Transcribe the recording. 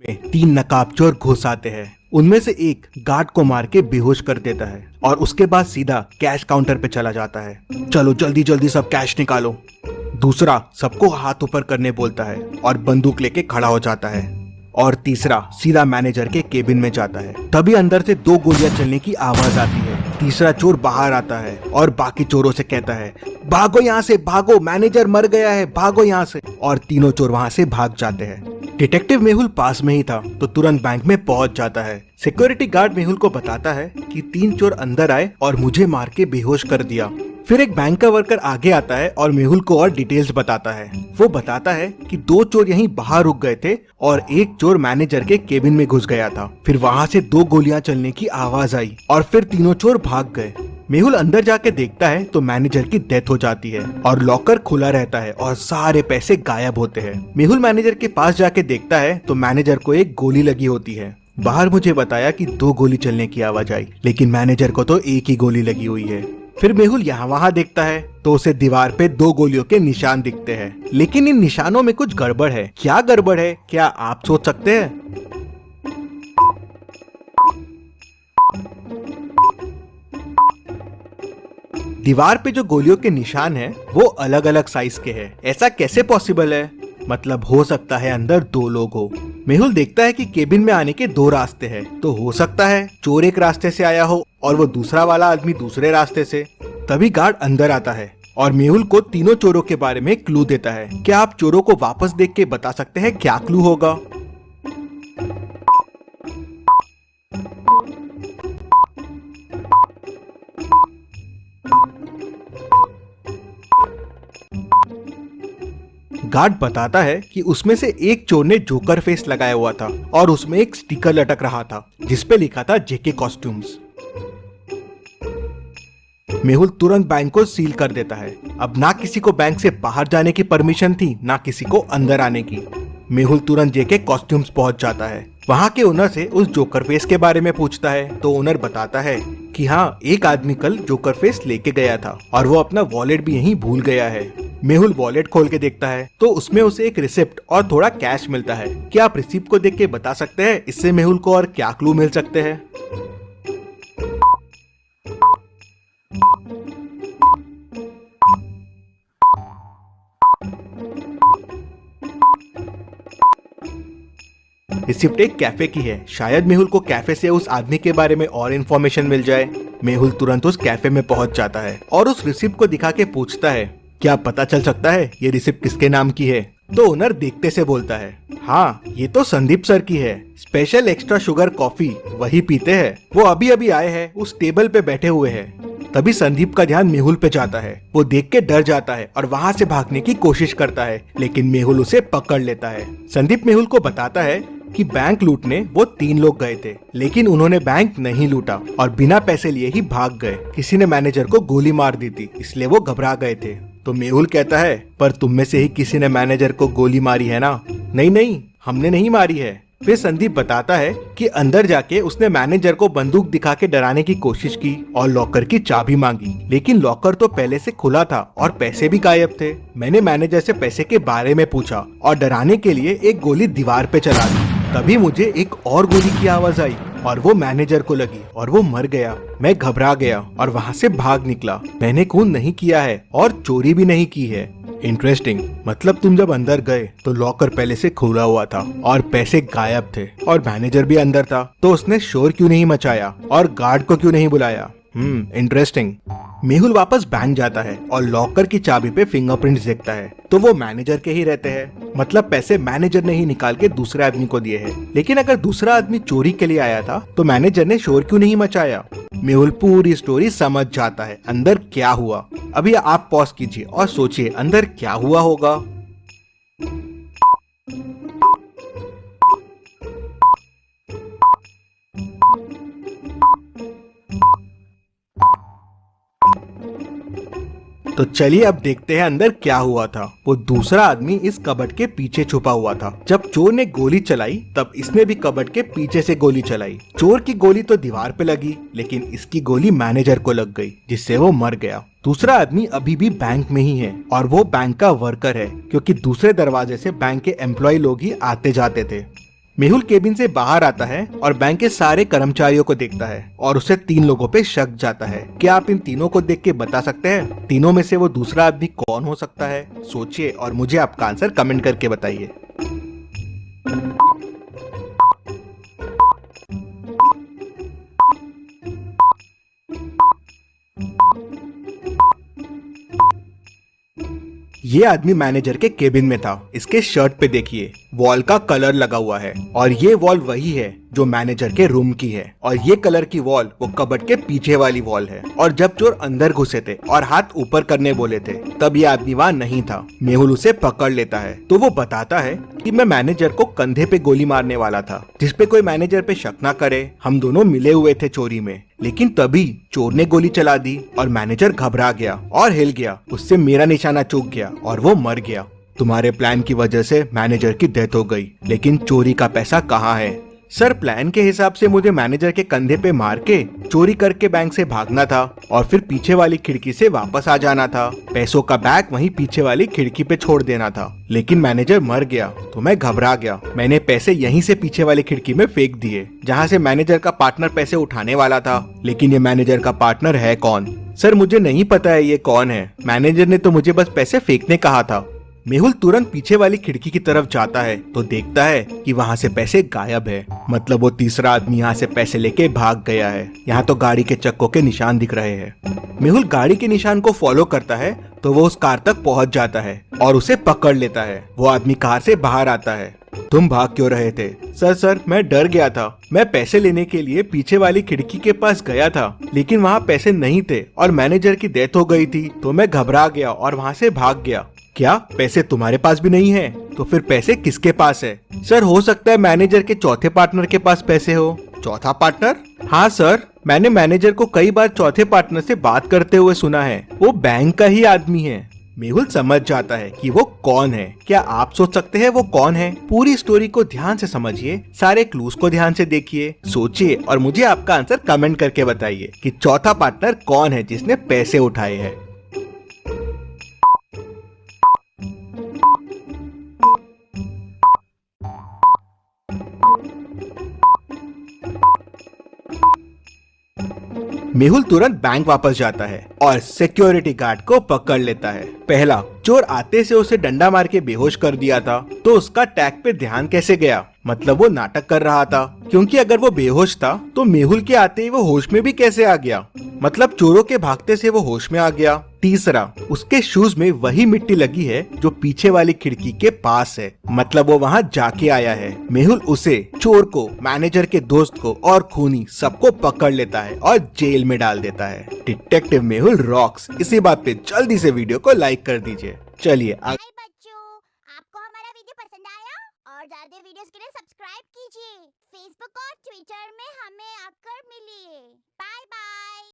में तीन नकाबचोर घुस आते हैं। उनमें से एक गार्ड को मार के बेहोश कर देता है और उसके बाद सीधा कैश काउंटर पे चला जाता है। चलो जल्दी जल्दी सब कैश निकालो। दूसरा सबको हाथ ऊपर करने बोलता है और बंदूक लेके खड़ा हो जाता है। और तीसरा सीधा मैनेजर के केबिन में जाता है। तभी अंदर से दो गोलियां चलने की आवाज आती है। तीसरा चोर बाहर आता है और बाकी चोरों से कहता है, भागो यहाँ से, भागो, मैनेजर मर गया है, भागो यहाँ से। और तीनों चोर वहाँ से भाग जाते हैं। डिटेक्टिव मेहुल पास में ही था तो तुरंत बैंक में पहुंच जाता है। सिक्योरिटी गार्ड मेहुल को बताता है कि तीन चोर अंदर आए और मुझे मार के बेहोश कर दिया। फिर एक बैंक का वर्कर आगे आता है और मेहुल को और डिटेल्स बताता है। वो बताता है कि दो चोर यहीं बाहर रुक गए थे और एक चोर मैनेजर के केबिन में घुस गया था। फिर वहाँ से दो गोलियां चलने की आवाज आई और फिर तीनों चोर भाग गए। मेहुल अंदर जाके देखता है तो मैनेजर की डेथ हो जाती है और लॉकर खुला रहता है और सारे पैसे गायब होते हैं। मेहुल मैनेजर के पास जाके देखता है तो मैनेजर को एक गोली लगी होती है। बाहर मुझे बताया कि दो गोली चलने की आवाज आई, लेकिन मैनेजर को तो एक ही गोली लगी हुई है। फिर मेहुल यहाँ वहाँ देखता है तो उसे दीवार पे दो गोलियों के निशान दिखते हैं, लेकिन इन निशानों में कुछ गड़बड़ है। क्या गड़बड़ है, क्या आप सोच सकते हैं? दीवार पे जो गोलियों के निशान हैं, वो अलग अलग साइज के हैं। ऐसा कैसे पॉसिबल है? मतलब हो सकता है अंदर दो लोग हो। मेहुल देखता है कि केबिन में आने के दो रास्ते हैं, तो हो सकता है चोर एक रास्ते से आया हो और वो दूसरा वाला आदमी दूसरे रास्ते से। तभी गार्ड अंदर आता है और मेहुल को तीनों चोरों के बारे में क्लू देता है। क्या आप चोरों को वापस देख के बता सकते हैं क्या क्लू होगा? गार्ड बताता है कि उसमें से एक चोर ने जोकर फेस लगाया हुआ था और उसमें एक स्टिकर लटक रहा था जिसपे लिखा था जेके कॉस्ट्यूम्स। मेहुल तुरंत बैंक को सील कर देता है। अब ना किसी को बैंक से बाहर जाने की परमिशन थी, ना किसी को अंदर आने की। मेहुल तुरंत जेके कॉस्ट्यूम्स पहुंच जाता है। वहां के ओनर से उस जोकर फेस के बारे में पूछता है तो ओनर बताता है कि हाँ, एक आदमी कल जोकर फेस लेके गया था और वो अपना वॉलेट भी यहीं भूल गया है। मेहुल वॉलेट खोल के देखता है तो उसमें उसे एक रिसिप्ट और थोड़ा कैश मिलता है। क्या आप रिसिप्ट को देख के बता सकते हैं इससे मेहुल को और क्या क्लू मिल सकते हैं? रिसिप्ट एक कैफे की है। शायद मेहुल को कैफे से उस आदमी के बारे में और इन्फॉर्मेशन मिल जाए। मेहुल तुरंत उस कैफे में पहुंच जाता है और उस रिसिप्ट को दिखा के पूछता है, क्या पता चल सकता है ये रिसिप्ट किसके नाम की है? तो ओनर देखते से बोलता है, हाँ, ये तो संदीप सर की है। स्पेशल एक्स्ट्रा शुगर कॉफी वही पीते हैं। वो अभी अभी आए हैं, उस टेबल पे बैठे हुए हैं। तभी संदीप का ध्यान मेहुल पे जाता है। वो देख के डर जाता है और वहाँ से भागने की कोशिश करता है, लेकिन मेहुल उसे पकड़ लेता है। संदीप मेहुल को बताता है कि बैंक लूटने वो तीन लोग गए थे, लेकिन उन्होंने बैंक नहीं लूटा और बिना पैसे लिए ही भाग गए। किसी ने मैनेजर को गोली मार दी थी, इसलिए वो घबरा गए थे। तो मेहुल कहता है, पर तुम में से ही किसी ने मैनेजर को गोली मारी है ना? नहीं नहीं, हमने नहीं मारी है। फिर संदीप बताता है कि अंदर जाके उसने मैनेजर को बंदूक दिखा के डराने की कोशिश की और लॉकर की चाबी मांगी, लेकिन लॉकर तो पहले से खुला था और पैसे भी गायब थे। मैंने मैनेजर से पैसे के बारे में पूछा और डराने के लिए एक गोली दीवार पे चला दी। तभी मुझे एक और गोली की आवाज आई और वो मैनेजर को लगी और वो मर गया। मैं घबरा गया और वहाँ से भाग निकला। मैंने खून नहीं किया है और चोरी भी नहीं की है। इंटरेस्टिंग। मतलब तुम जब अंदर गए तो लॉकर पहले से खुला हुआ था और पैसे गायब थे और मैनेजर भी अंदर था, तो उसने शोर क्यों नहीं मचाया और गार्ड को क्यों नहीं बुलाया? इंटरेस्टिंग। मेहुल वापस बैंक जाता है और लॉकर की चाबी पे फिंगरप्रिंट्स देखता है, तो वो मैनेजर के ही रहते हैं। मतलब पैसे मैनेजर ने ही निकाल के दूसरे आदमी को दिए हैं। लेकिन अगर दूसरा आदमी चोरी के लिए आया था तो मैनेजर ने शोर क्यों नहीं मचाया? मेहुल पूरी स्टोरी समझ जाता है अंदर क्या हुआ। अभी आप पॉज कीजिए और सोचिए अंदर क्या हुआ होगा। तो चलिए अब देखते हैं अंदर क्या हुआ था। वो दूसरा आदमी इस कबर्ड के पीछे छुपा हुआ था। जब चोर ने गोली चलाई तब इसने भी कबर्ड के पीछे से गोली चलाई। चोर की गोली तो दीवार पे लगी, लेकिन इसकी गोली मैनेजर को लग गई, जिससे वो मर गया। दूसरा आदमी अभी भी बैंक में ही है और वो बैंक का वर्कर है, क्योंकि दूसरे दरवाजे से बैंक के एम्प्लॉय लोग ही आते जाते थे। मेहुल केबिन से बाहर आता है और बैंक के सारे कर्मचारियों को देखता है और उसे 3 लोगों पे शक जाता है। क्या आप इन तीनों को देख के बता सकते हैं तीनों में से वो दूसरा आदमी कौन हो सकता है? सोचिए और मुझे आपका आंसर कमेंट करके बताइए। ये आदमी मैनेजर के केबिन में था। इसके शर्ट पे देखिए वॉल का कलर लगा हुआ है और ये वॉल वही है जो मैनेजर के रूम की है और ये कलर की वॉल वो कबर्ड के पीछे वाली वॉल है। और जब चोर अंदर घुसे थे और हाथ ऊपर करने बोले थे तब ये आदमी वहाँ नहीं था। मेहुल उसे पकड़ लेता है तो वो बताता है कि मैं मैनेजर को कंधे पे गोली मारने वाला था जिसपे कोई मैनेजर पे शक ना करे। हम दोनों मिले हुए थे चोरी में, लेकिन तभी चोर ने गोली चला दी और मैनेजर घबरा गया और हिल गया। उससे मेरा निशाना चूक गया और वो मर गया। तुम्हारे प्लान की वजह से मैनेजर की डेथ हो गई, लेकिन चोरी का पैसा कहाँ है? सर, प्लान के हिसाब से मुझे मैनेजर के कंधे पे मार के चोरी करके बैंक से भागना था और फिर पीछे वाली खिड़की से वापस आ जाना था। पैसों का बैग वहीं पीछे वाली खिड़की पे छोड़ देना था, लेकिन मैनेजर मर गया तो मैं घबरा गया। मैंने पैसे यहीं से पीछे वाली खिड़की में फेंक दिए जहाँ से मैनेजर का पार्टनर पैसे उठाने वाला था। लेकिन ये मैनेजर का पार्टनर है कौन? सर, मुझे नहीं पता है ये कौन है। मैनेजर ने तो मुझे बस पैसे फेंकने कहा था। मेहुल तुरंत पीछे वाली खिड़की की तरफ जाता है तो देखता है कि वहाँ से पैसे गायब है। मतलब वो तीसरा आदमी यहाँ से पैसे लेके भाग गया है। यहाँ तो गाड़ी के चक्कों के निशान दिख रहे हैं। मेहुल गाड़ी के निशान को फॉलो करता है तो वो उस कार तक पहुँच जाता है और उसे पकड़ लेता है। वो आदमी कार से बाहर आता है। तुम भाग क्यों रहे थे? सर, मैं डर गया था। मैं पैसे लेने के लिए पीछे वाली खिड़की के पास गया था, लेकिन वहाँ पैसे नहीं थे और मैनेजर की डेथ हो गई थी तो मैं घबरा गया और वहाँ से भाग गया। क्या पैसे तुम्हारे पास भी नहीं है? तो फिर पैसे किसके पास है? सर, हो सकता है मैनेजर के चौथे पार्टनर के पास पैसे हो। चौथा पार्टनर? हाँ सर, मैंने मैनेजर को कई बार चौथे पार्टनर से बात करते हुए सुना है। वो बैंक का ही आदमी है। मेहुल समझ जाता है कि वो कौन है। क्या आप सोच सकते हैं वो कौन है? पूरी स्टोरी को ध्यान से समझिए, सारे क्लूज को ध्यान से देखिए, सोचिए और मुझे आपका आंसर कमेंट करके बताइए कि चौथा पार्टनर कौन है जिसने पैसे उठाए हैं। मेहुल तुरंत बैंक वापस जाता है और सिक्योरिटी गार्ड को पकड़ लेता है। पहला, चोर आते से उसे डंडा मार के बेहोश कर दिया था तो उसका टैग पे ध्यान कैसे गया? मतलब वो नाटक कर रहा था, क्योंकि अगर वो बेहोश था तो मेहुल के आते ही वो होश में भी कैसे आ गया? मतलब चोरों के भागते से वो होश में आ गया। तीसरा, उसके शूज में वही मिट्टी लगी है जो पीछे वाली खिड़की के पास है, मतलब वो वहाँ जाके आया है। मेहुल उसे, चोर को, मैनेजर के दोस्त को और खूनी सबको पकड़ लेता है और जेल में डाल देता है। Detective Mehul rocks. इसी बात पे जल्दी से वीडियो को लाइक कर दीजिए। चलिए बच्चों, आपको हमारा वीडियो पसंद आया? और ज्यादा वीडियोस के लिए सब्सक्राइब कीजिए। फेसबुक और ट्विटर में हमें आकर मिलिए। Bye bye.